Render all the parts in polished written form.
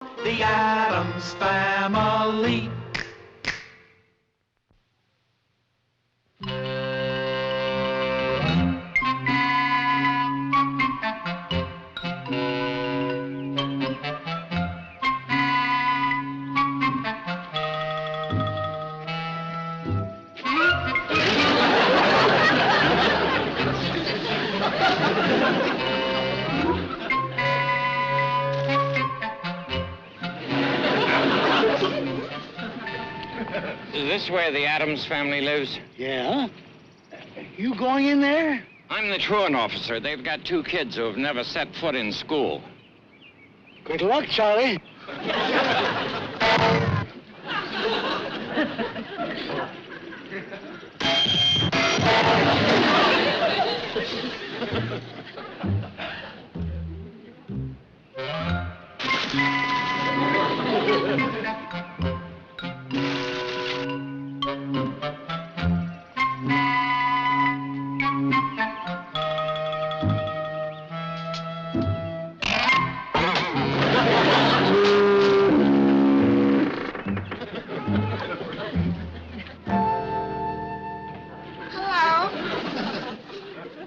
The Addams Family. Is this where the Addams family lives? Yeah? You going in there? I'm the truant officer. They've got 2 kids who have never set foot in school. Good luck, Charlie.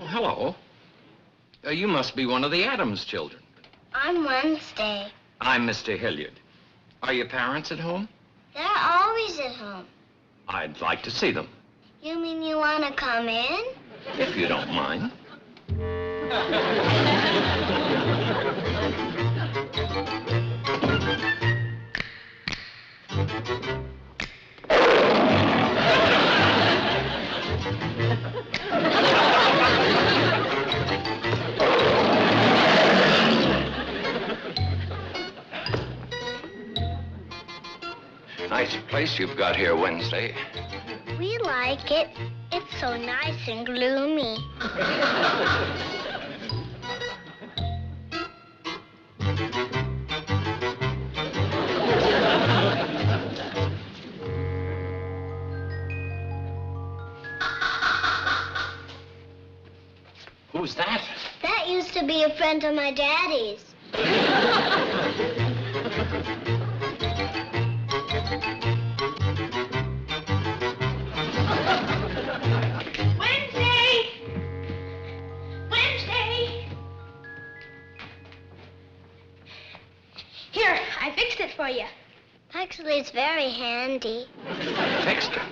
Hello. You must be one of the Addams children. I'm Wednesday. I'm Mr. Hilliard. Are your parents at home? They're always at home. I'd like to see them, You mean you want to come in? if you don't mind. Nice place you've got here, Wednesday. We like it. It's so nice and gloomy. Who's that? That used to be a friend of my daddy's. Wednesday! Wednesday! Here, I fixed it for you. Actually, it's very handy. Fixed it.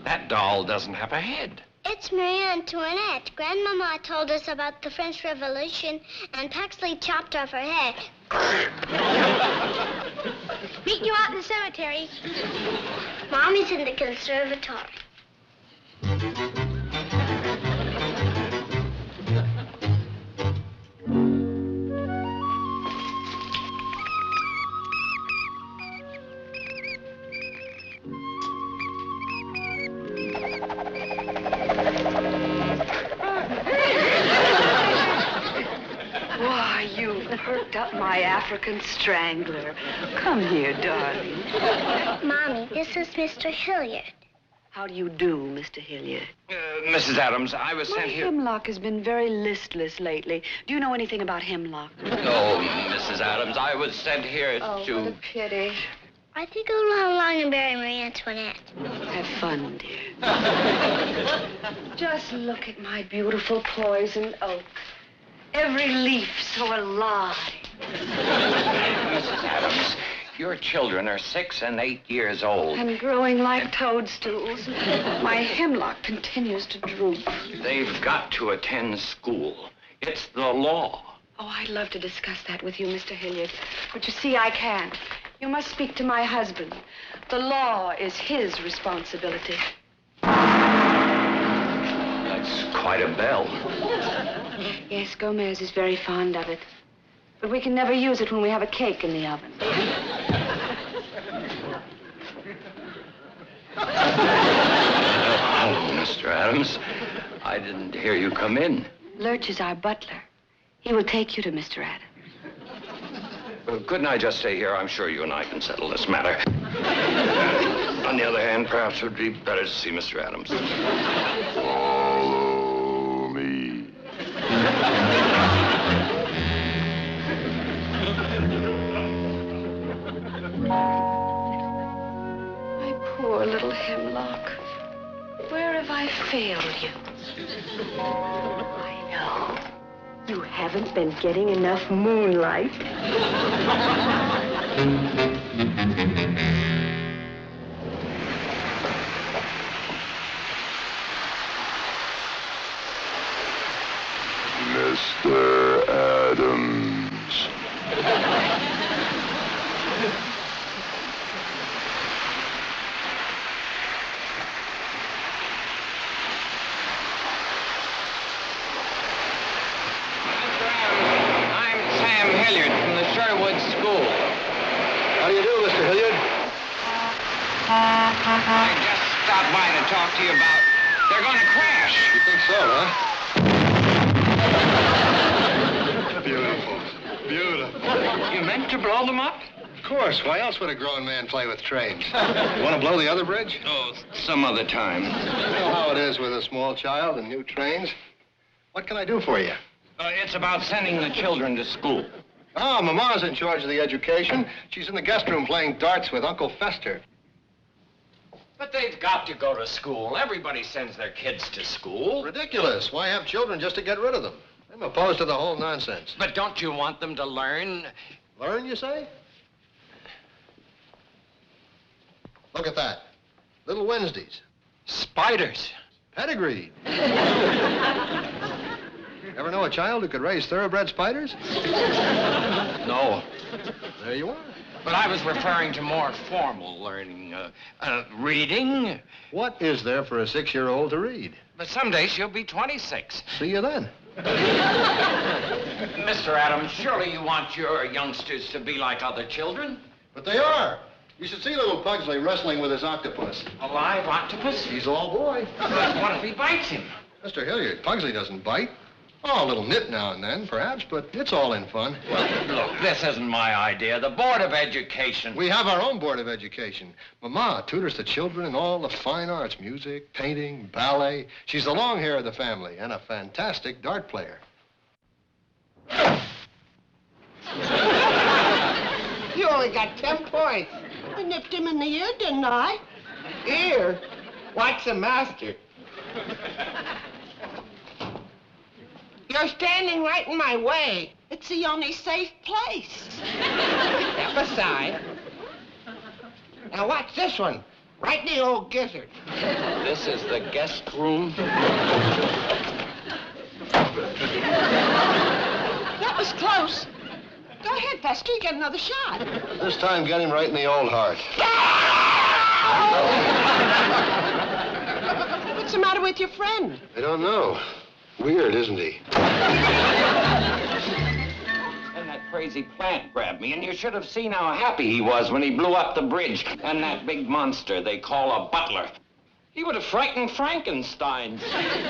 That doll doesn't have a head. It's Marie Antoinette. Grandmama told us about the French Revolution, and Paxley chopped off her head. Meet you out in the cemetery. Mommy's in the conservatory. Why, you perked up my African strangler. Come here, darling. Mommy, this is Mr. Hilliard. How do you do, Mr. Hilliard? Mrs. Addams, I was My sent here... hemlock has been very listless lately. Do you know anything about hemlock? Oh, Mrs. Addams, I was sent here What a to... pity. I think I'll run along and bury Marie Antoinette. Have fun, dear. Just look at my beautiful poison oak. Every leaf so alive. Mrs. Addams, your children are 6 and 8 years old. And growing like toadstools. My hemlock continues to droop. They've got to attend school. It's the law. Oh, I'd love to discuss that with you, Mr. Hilliard. But you see, I can't. You must speak to my husband. The law is his responsibility. That's quite a bell. Yes, Gomez is very fond of it. But we can never use it when we have a cake in the oven. Hello, Mr. Addams. I didn't hear you come in. Lurch is our butler. He will take you to Mr. Addams. Couldn't I just stay here? I'm sure you and I can settle this matter. On the other hand, perhaps it would be better to see Mr. Addams. Follow me. poor little hemlock. Where have I failed you? I know. You haven't been getting enough moonlight. Mr. Addams. How do you do, Mr. Hilliard? I just stopped by to talk to you about... They're going to crash. You think so, huh? Beautiful. Beautiful. You meant to blow them up? Of course. Why else would a grown man play with trains? You want to blow the other bridge? Oh, some other time. You know how it is with a small child and new trains. What can I do for you? It's about sending the children to school. Oh, Mama's in charge of the education. She's in the guest room playing darts with Uncle Fester. But they've got to go to school. Everybody sends their kids to school. Ridiculous. Why have children just to get rid of them? I'm opposed to the whole nonsense. But don't you want them to learn? Learn, you say? Look at that. Little Wednesdays. Spiders. Pedigree. Ever know a child who could raise thoroughbred spiders? No. There you are. But I was referring to more formal learning. Reading. What is there for a 6-year-old to read? But someday she'll be 26. See you then. Mr. Addams, surely you want your youngsters to be like other children? But they are. You should see little Pugsley wrestling with his octopus. A live octopus? He's all boy. What if he bites him? Mr. Hilliard, Pugsley doesn't bite. Oh, a little nip now and then, perhaps, but it's all in fun. Look, this isn't my idea. The Board of Education. We have our own Board of Education. Mama tutors the children in all the fine arts, music, painting, ballet. She's the long hair of the family and a fantastic dart player. You only got 10 points. I nipped him in the ear, didn't I? Ear? Watch the master. You're standing right in my way. It's the only safe place. Step aside. Now watch this one. Right in the old gizzard. This is the guest room. That was close. Go ahead, Fester. You get another shot. This time, get him right in the old heart. What's the matter with your friend? I don't know. Weird, isn't he? And that crazy plant grabbed me, and you should have seen how happy he was when he blew up the bridge. And that big monster they call a butler. He would have frightened Frankenstein.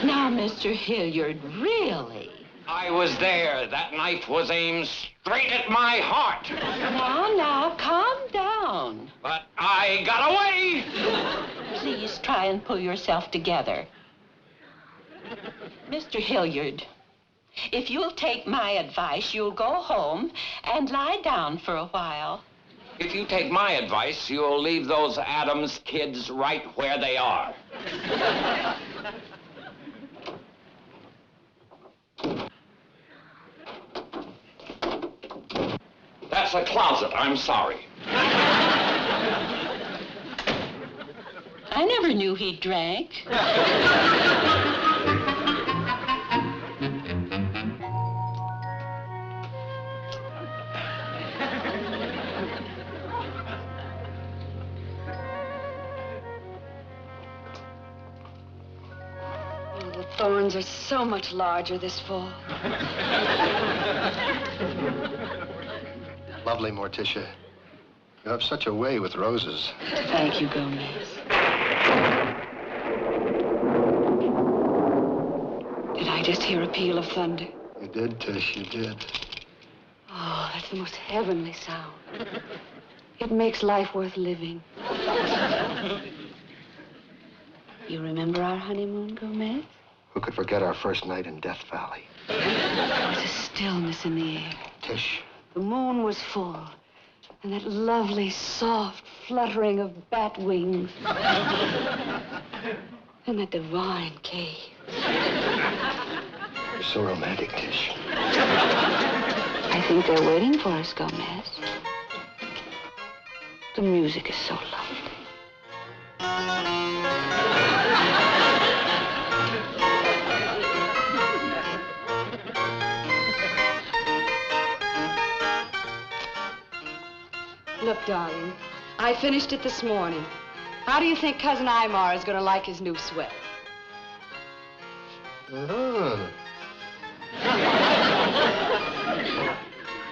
Now, Mr. Hilliard, really? I was there. That knife was aimed straight at my heart. Now, calm down. But I got away. Please try and pull yourself together. Mr. Hilliard, if you'll take my advice, you'll go home and lie down for a while. If you take my advice, you'll leave those Addams kids right where they are. That's a closet. I'm sorry. I never knew he drank. The thorns are so much larger this fall. Lovely, Morticia. You have such a way with roses. Thank you, Gomez. Did I just hear a peal of thunder? You did, Tish, you did. Oh, that's the most heavenly sound. It makes life worth living. You remember our honeymoon, Gomez? Who could forget our first night in Death Valley? There was a stillness in the air. Tish. The moon was full, and that lovely, soft, fluttering of bat wings. And that divine cave. You're so romantic, Tish. I think they're waiting for us, Gomez. The music is so lovely. Look, darling, I finished it this morning. How do you think Cousin Imar is going to like his new sweater?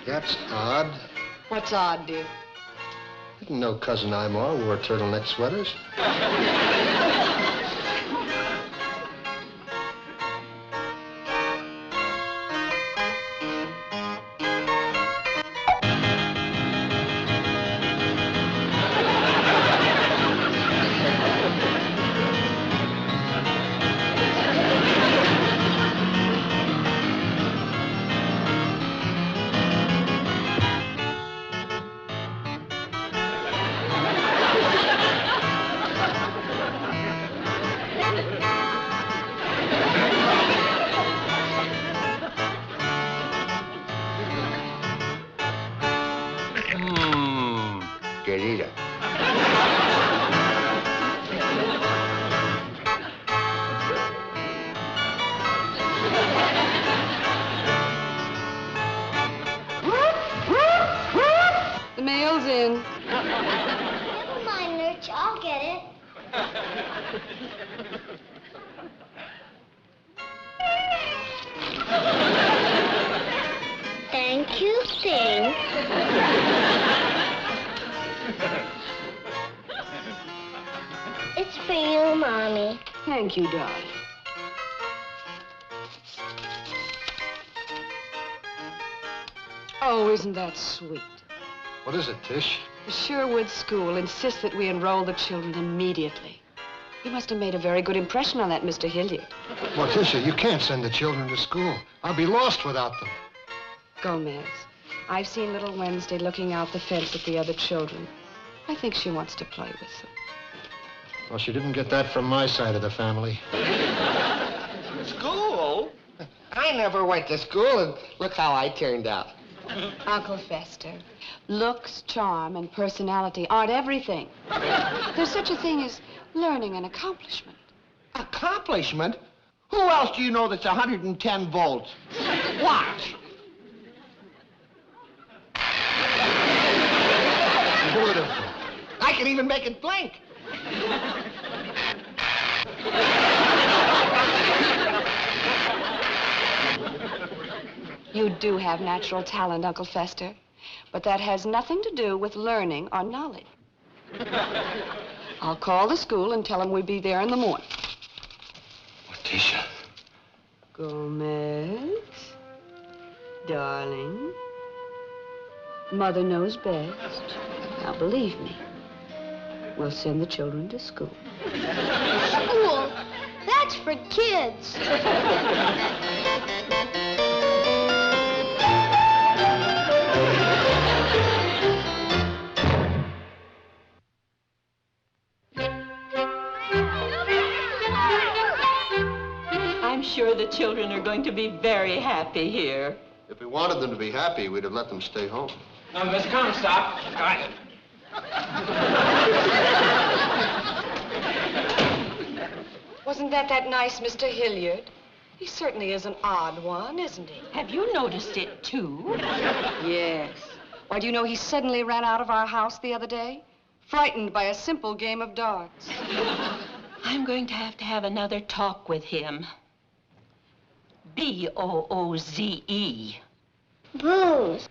That's odd. What's odd, dear? Didn't know Cousin Imar wore turtleneck sweaters. Querida. The mail's in. Never mind, Lurch. I'll get it. Thank you, Sing. It's for you, Mommy. Thank you, darling. Oh, isn't that sweet? What is it, Tish? The Sherwood School insists that we enroll the children immediately. You must have made a very good impression on that Mr. Hilliard. Morticia, you can't send the children to school. I'll be lost without them. Gomez, I've seen little Wednesday looking out the fence at the other children. I think she wants to play with them. Well, she didn't get that from my side of the family. School? I never went to school, and look how I turned out. Uncle Fester, looks, charm, and personality aren't everything. There's such a thing as learning and accomplishment. Accomplishment? Who else do you know that's 110 volts? Watch. Beautiful. I can even make it blink. You do have natural talent, Uncle Fester, but that has nothing to do with learning or knowledge. I'll call the school and tell them we'll be there in the morning. Morticia. Gomez, darling, Mother knows best. Now, believe me, we'll send the children to school. School? That's for kids. I'm sure the children are going to be very happy here. If we wanted them to be happy, we'd have let them stay home. Miss Comstock. Got it. Wasn't that nice Mr. Hilliard? He certainly is an odd one, isn't he? Have you noticed it, too? Yes. Why, do you know he suddenly ran out of our house the other day? Frightened by a simple game of darts. I'm going to have another talk with him. B-O-O-Z-E. Booze.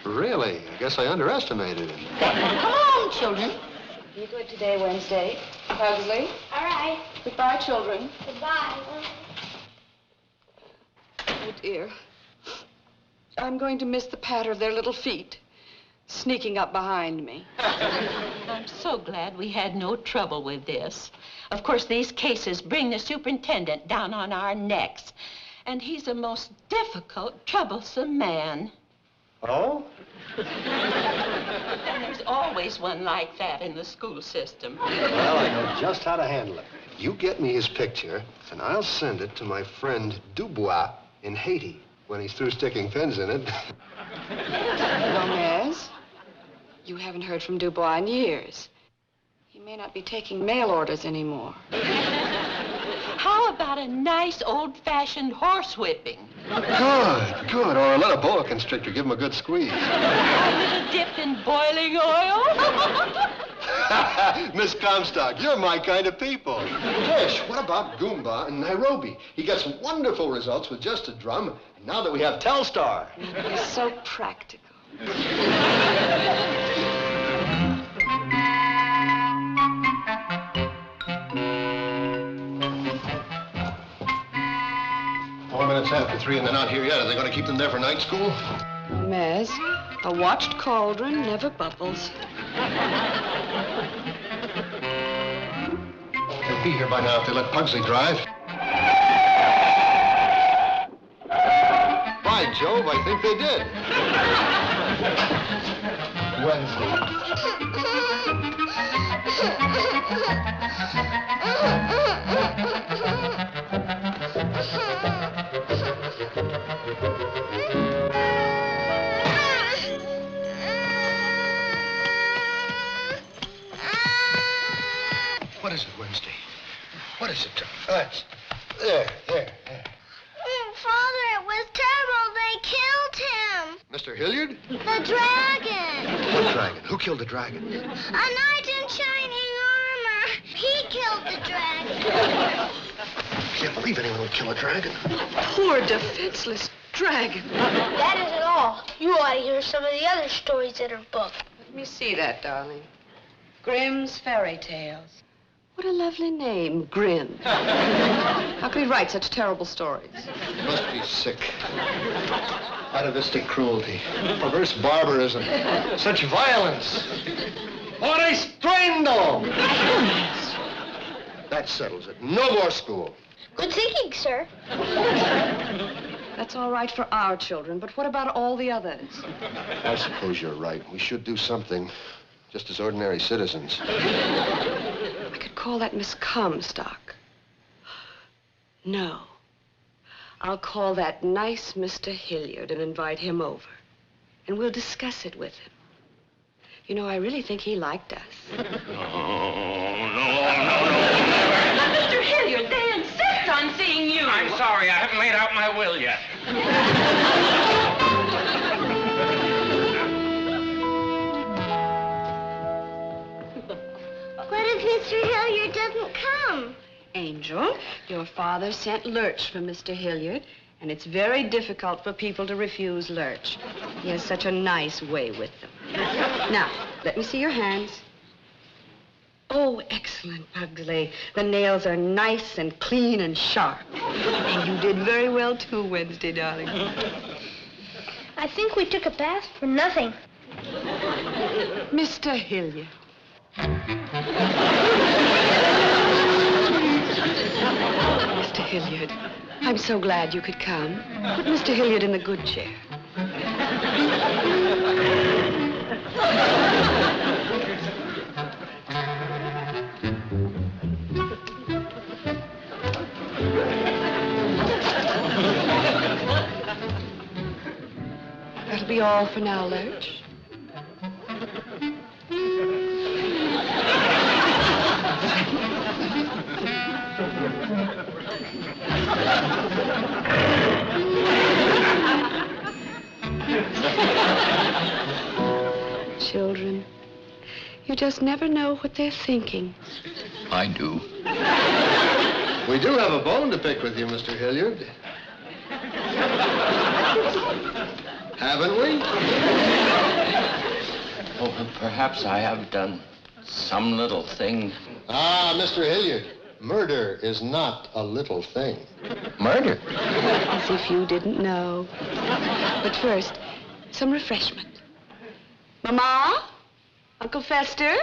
Really? I guess I underestimated him. Come on, children. Be good today, Wednesday. Pugsley. All right. Goodbye, children. Goodbye. Oh, dear. I'm going to miss the patter of their little feet sneaking up behind me. I'm so glad we had no trouble with this. Of course, these cases bring the superintendent down on our necks. And he's a most difficult, troublesome man. Oh? And there's always always one like that in the school system. Well, I know just how to handle it. You get me his picture, and I'll send it to my friend Dubois in Haiti when he's through sticking pins in it. Gomez, you haven't heard from Dubois in years. He may not be taking mail orders anymore. How about a nice old-fashioned horsewhipping? Good. Or let a boa constrictor give him a good squeeze. A little dipped in boiling oil? Miss Comstock, you're my kind of people. Trish, what about Goomba in Nairobi? He gets wonderful results with just a drum. And now that we have Telstar. He's so practical. It's after 3 and they're not here yet. Are they going to keep them there for night school? Gomez, a watched cauldron never bubbles. They'll be here by now if they let Pugsley drive. By Jove, I think they did. Wednesday. What is it, Wednesday? What is it? There. Father, it was terrible. They killed him. Mr. Hilliard? The dragon. What dragon? Who killed the dragon? A knight in shining armor. He killed the dragon. I can't believe anyone would kill a dragon. Poor defenseless dragon. That isn't all. You ought to hear some of the other stories in her book. Let me see that, darling. Grimm's Fairy Tales. What a lovely name, Grimm. How could he write such terrible stories? He must be sick. Atavistic cruelty. Perverse barbarism. Such violence. Por estruendo! That settles it. No more school. Good thinking, sir. That's all right for our children, but what about all the others? I suppose you're right. We should do something. Just as ordinary citizens. I could call that Miss Comstock. No. I'll call that nice Mr. Hilliard and invite him over. And we'll discuss it with him. You know, I really think he liked us. No. Mr. Hilliard, they insist on seeing you. I'm sorry, I haven't laid out my will yet. What if Mr. Hilliard doesn't come? Angel, your father sent Lurch for Mr. Hilliard, and it's very difficult for people to refuse Lurch. He has such a nice way with them. Now, let me see your hands. Oh, excellent, Pugsley. The nails are nice and clean and sharp. And you did very well, too, Wednesday, darling. I think we took a bath for nothing. Mr. Hilliard. Mr. Hilliard, I'm so glad you could come. Put Mr. Hilliard in the good chair. That'll be all for now, Lurch. Children, you just never know what they're thinking. I do. We do have a bone to pick with you, Mr. Hilliard. Haven't we? Oh, perhaps I have done some little thing. Ah, Mr. Hilliard, murder is not a little thing. Murder? As if you didn't know. But first, some refreshment. Mama? Uncle Fester?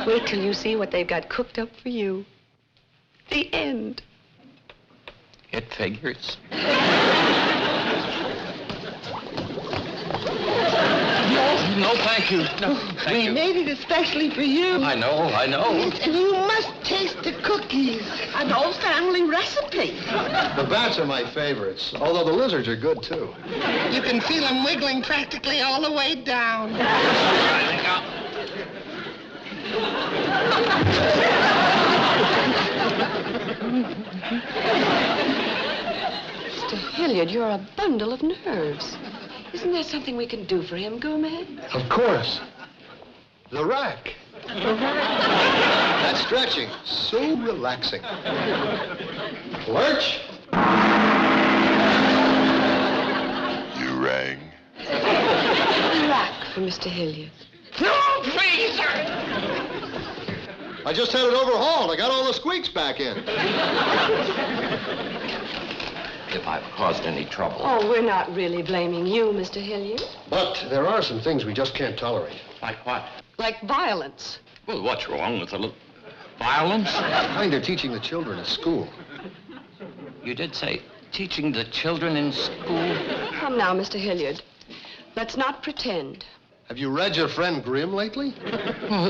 Wait till you see what they've got cooked up for you. The end. It figures. thank you. No, thank you. We made it especially for you. I know. And you must taste the cookies. An old family recipe. The bats are my favorites, although the lizards are good, too. You can feel them wiggling practically all the way down. Mr. Hilliard, you're a bundle of nerves. Isn't there something we can do for him, Gourmet? Of course. The rack. That stretching, so relaxing. Lurch. You rang. The rack for Mr. Hilliard. No, please, sir. I just had it overhauled. I got all the squeaks back in. If I've caused any trouble. Oh, we're not really blaming you, Mr. Hilliard. But there are some things we just can't tolerate. Like what? Like violence. Well, what's wrong with a little violence? The kind they're teaching the children at school. You did say teaching the children in school? Come now, Mr. Hilliard. Let's not pretend. Have you read your friend Grimm lately?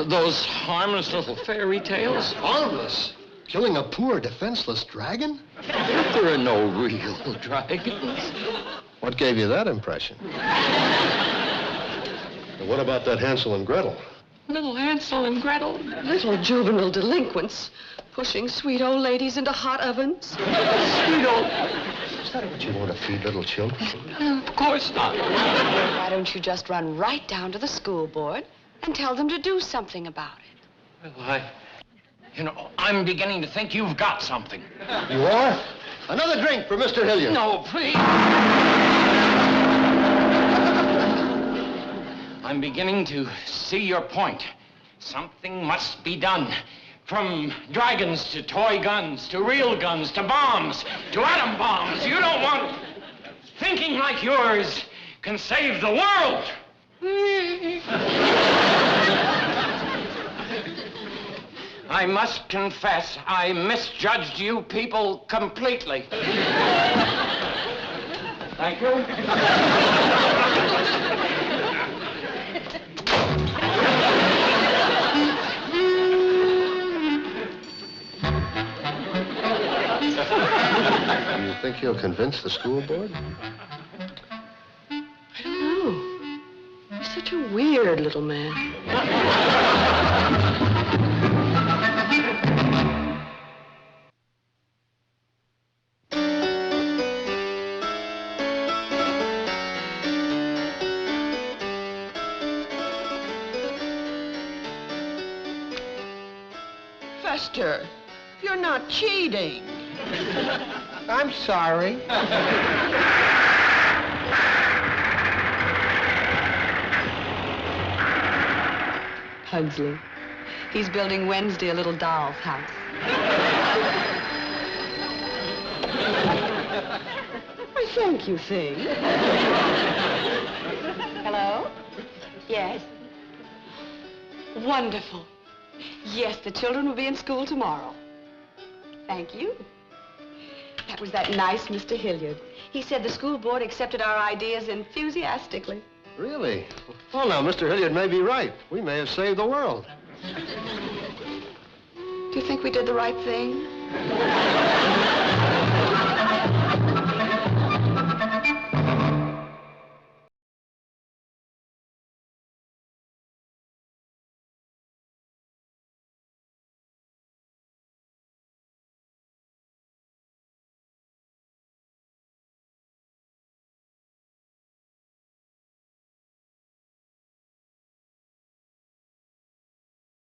Those harmless little fairy tales? Harmless? Killing a poor, defenseless dragon? There are no real dragons. What gave you that impression? And what about that Hansel and Gretel? Little Hansel and Gretel. Little juvenile delinquents pushing sweet old ladies into hot ovens. Sweet old... Is that what you want to feed little children? Of course not. Why don't you just run right down to the school board and tell them to do something about it? Well, I'm beginning to think you've got something. You are? Another drink for Mr. Hilliard. No, please. I'm beginning to see your point. Something must be done. From dragons to toy guns, to real guns, to bombs, to atom bombs. You don't want... Thinking like yours can save the world. I must confess, I misjudged you people completely. Thank you. Do you think he'll convince the school board? I don't know. He's such a weird little man. Fester, you're not cheating. I'm sorry. Pugsley. He's building Wednesday a little doll's house. Why, thank you, thing. Hello? Yes? Wonderful. Yes, the children will be in school tomorrow. Thank you. That was that nice Mr. Hilliard. He said the school board accepted our ideas enthusiastically. Really? Well, now, Mr. Hilliard may be right. We may have saved the world. Do you think we did the right thing?